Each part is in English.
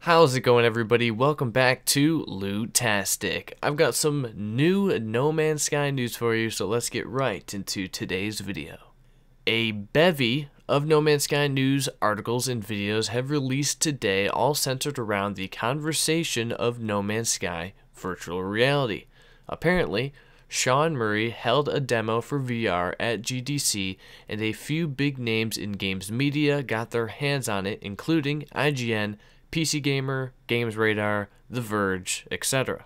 How's it going, everybody? Welcome back to LOOTastic. I've got some new No Man's Sky news for you, so let's get right into today's video. A bevy of No Man's Sky news, articles, and videos have released today, all centered around the conversation of No Man's Sky virtual reality. Apparently, Sean Murray held a demo for VR at GDC, and a few big names in games media got their hands on it, including IGN, PC Gamer, Games Radar, The Verge, etc.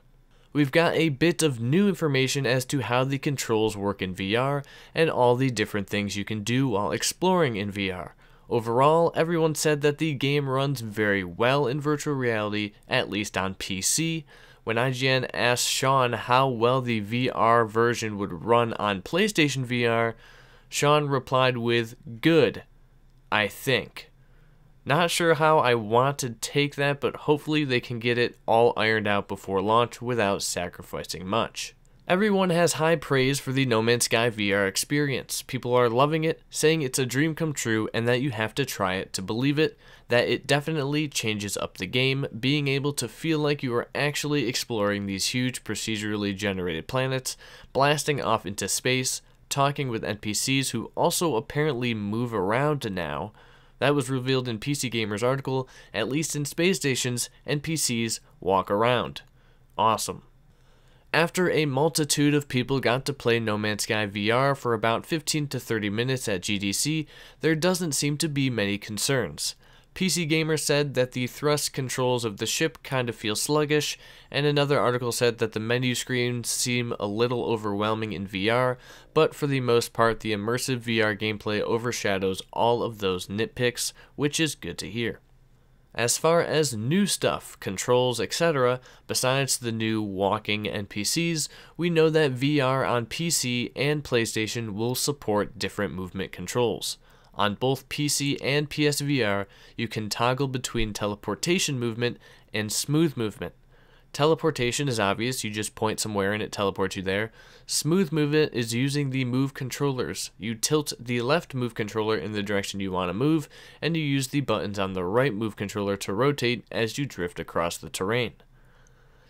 We've got a bit of new information as to how the controls work in VR and all the different things you can do while exploring in VR. Overall, everyone said that the game runs very well in virtual reality, at least on PC. When IGN asked Sean how well the VR version would run on PlayStation VR, Sean replied with, "Good, I think." Not sure how I want to take that, but hopefully they can get it all ironed out before launch without sacrificing much. Everyone has high praise for the No Man's Sky VR experience. People are loving it, saying it's a dream come true and that you have to try it to believe it, that it definitely changes up the game, being able to feel like you are actually exploring these huge procedurally generated planets, blasting off into space, talking with NPCs who also apparently move around now. That was revealed in PC Gamer's article. At least in space stations, NPCs walk around. Awesome. After a multitude of people got to play No Man's Sky VR for about 15 to 30 minutes at GDC, there doesn't seem to be many concerns. PC Gamer said that the thrust controls of the ship kind of feel sluggish, and another article said that the menu screens seem a little overwhelming in VR, but for the most part the immersive VR gameplay overshadows all of those nitpicks, which is good to hear. As far as new stuff, controls, etc., besides the new walking NPCs, we know that VR on PC and PlayStation will support different movement controls. On both PC and PSVR, you can toggle between teleportation movement and smooth movement. Teleportation is obvious, you just point somewhere and it teleports you there. Smooth movement is using the move controllers. You tilt the left move controller in the direction you want to move, and you use the buttons on the right move controller to rotate as you drift across the terrain.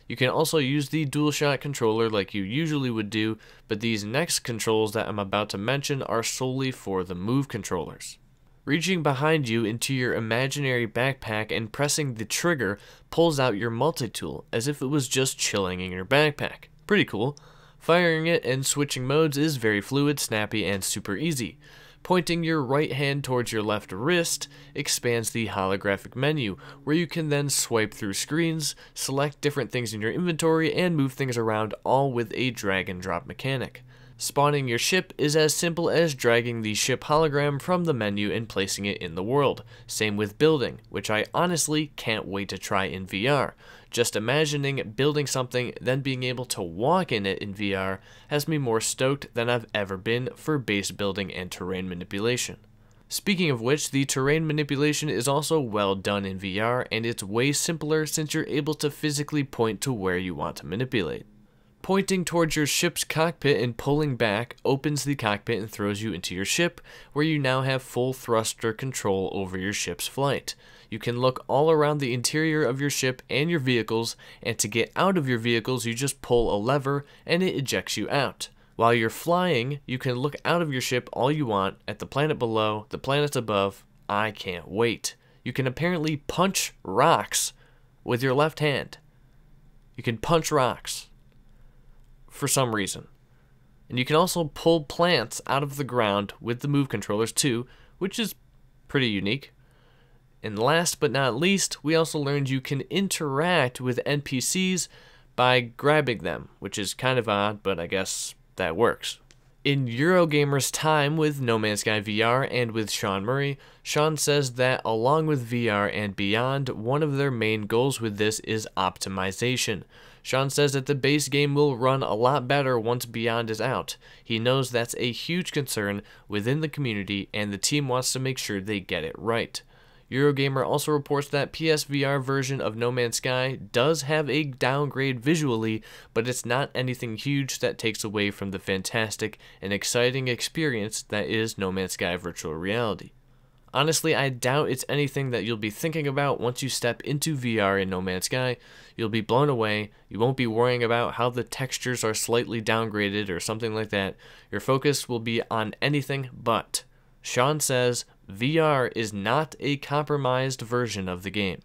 You can also use the DualShock controller like you usually would do, but these next controls that I'm about to mention are solely for the move controllers. Reaching behind you into your imaginary backpack and pressing the trigger pulls out your multi-tool as if it was just chilling in your backpack. Pretty cool. Firing it and switching modes is very fluid, snappy, and super easy. Pointing your right hand towards your left wrist expands the holographic menu, where you can then swipe through screens, select different things in your inventory, and move things around, all with a drag and drop mechanic. Spawning your ship is as simple as dragging the ship hologram from the menu and placing it in the world. Same with building, which I honestly can't wait to try in VR. Just imagining building something, then being able to walk in it in VR has me more stoked than I've ever been for base building and terrain manipulation. Speaking of which, the terrain manipulation is also well done in VR, and it's way simpler since you're able to physically point to where you want to manipulate. Pointing towards your ship's cockpit and pulling back opens the cockpit and throws you into your ship, where you now have full thruster control over your ship's flight. You can look all around the interior of your ship and your vehicles, and to get out of your vehicles you just pull a lever and it ejects you out. While you're flying, you can look out of your ship all you want, at the planet below, the planets above. I can't wait. You can apparently punch rocks with your left hand. You can punch rocks for some reason. And you can also pull plants out of the ground with the move controllers too, which is pretty unique. And last but not least, we also learned you can interact with NPCs by grabbing them, which is kind of odd, but I guess that works. In Eurogamer's time with No Man's Sky VR and with Sean Murray, Sean says that along with VR and beyond, one of their main goals with this is optimization. Sean says that the base game will run a lot better once Beyond is out. He knows that's a huge concern within the community, and the team wants to make sure they get it right. Eurogamer also reports that PSVR version of No Man's Sky does have a downgrade visually, but it's not anything huge that takes away from the fantastic and exciting experience that is No Man's Sky virtual reality. Honestly, I doubt it's anything that you'll be thinking about once you step into VR in No Man's Sky. You'll be blown away. You won't be worrying about how the textures are slightly downgraded or something like that. Your focus will be on anything but. Sean says VR is not a compromised version of the game.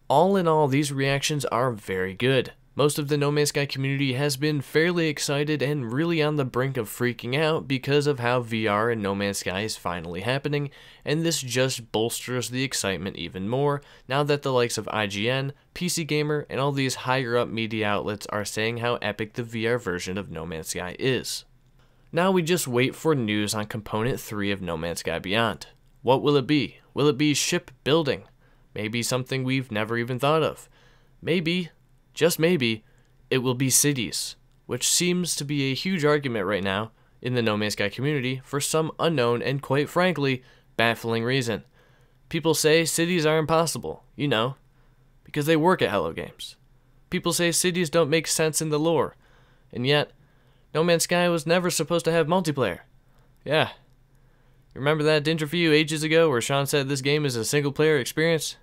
All in all, these reactions are very good. Most of the No Man's Sky community has been fairly excited and really on the brink of freaking out because of how VR in No Man's Sky is finally happening, and this just bolsters the excitement even more now that the likes of IGN, PC Gamer, and all these higher up media outlets are saying how epic the VR version of No Man's Sky is. Now we just wait for news on Component 3 of No Man's Sky Beyond. What will it be? Will it be ship building? Maybe something we've never even thought of. Maybe, just maybe, it will be cities, which seems to be a huge argument right now in the No Man's Sky community for some unknown and quite frankly, baffling reason. People say cities are impossible, you know, because they work at Hello Games. People say cities don't make sense in the lore, and yet, No Man's Sky was never supposed to have multiplayer. Yeah. Remember that interview ages ago where Sean said this game is a single-player experience?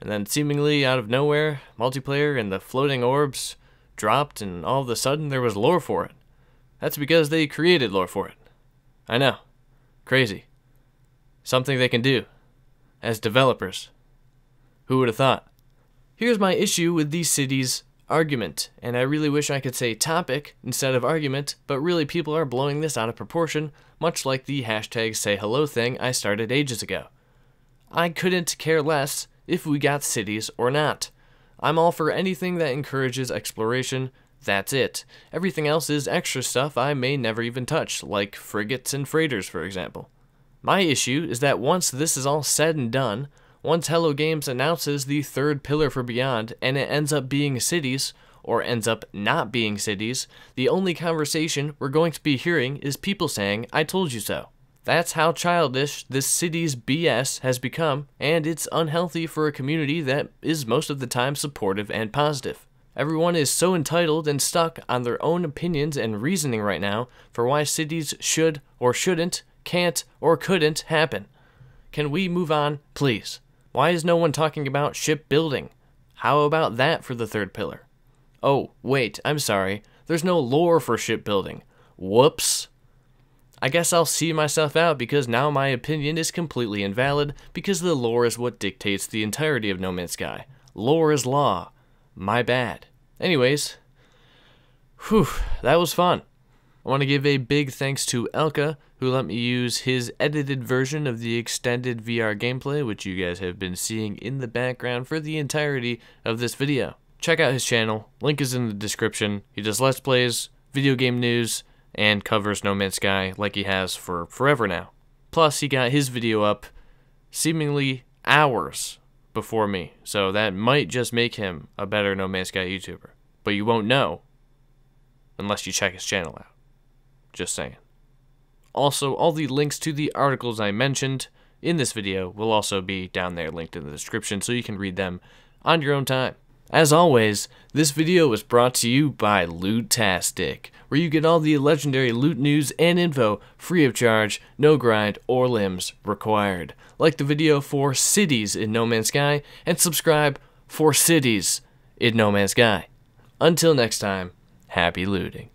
And then seemingly out of nowhere, multiplayer and the floating orbs dropped and all of a sudden there was lore for it. That's because they created lore for it. I know. Crazy. Something they can do. As developers. Who would have thought? Here's my issue with these cities argument, and I really wish I could say topic instead of argument, but really people are blowing this out of proportion, much like the hashtag say hello thing I started ages ago. I couldn't care less if we got cities or not. I'm all for anything that encourages exploration, that's it. Everything else is extra stuff I may never even touch, like frigates and freighters for example. My issue is that once this is all said and done, once Hello Games announces the third pillar for Beyond and it ends up being cities, or ends up not being cities, the only conversation we're going to be hearing is people saying, I told you so. That's how childish this city's BS has become, and it's unhealthy for a community that is most of the time supportive and positive. Everyone is so entitled and stuck on their own opinions and reasoning right now for why cities should or shouldn't, can't or couldn't happen. Can we move on, please? Why is no one talking about shipbuilding? How about that for the third pillar? Oh, wait, I'm sorry. There's no lore for shipbuilding. Whoops. I guess I'll see myself out because now my opinion is completely invalid because the lore is what dictates the entirety of No Man's Sky. Lore is law. My bad. Anyways, that was fun. I want to give a big thanks to Elka, who let me use his edited version of the extended VR gameplay, which you guys have been seeing in the background for the entirety of this video. Check out his channel, link is in the description. He does Let's Plays, video game news, and covers No Man's Sky like he has for forever now. Plus, he got his video up seemingly hours before me, so that might just make him a better No Man's Sky YouTuber. But you won't know unless you check his channel out. Just saying. Also, all the links to the articles I mentioned in this video will also be down there linked in the description so you can read them on your own time. As always, this video was brought to you by LOOTastic, where you get all the legendary loot news and info free of charge, no grind or limbs required. Like the video for cities in No Man's Sky, and subscribe for cities in No Man's Sky. Until next time, happy looting.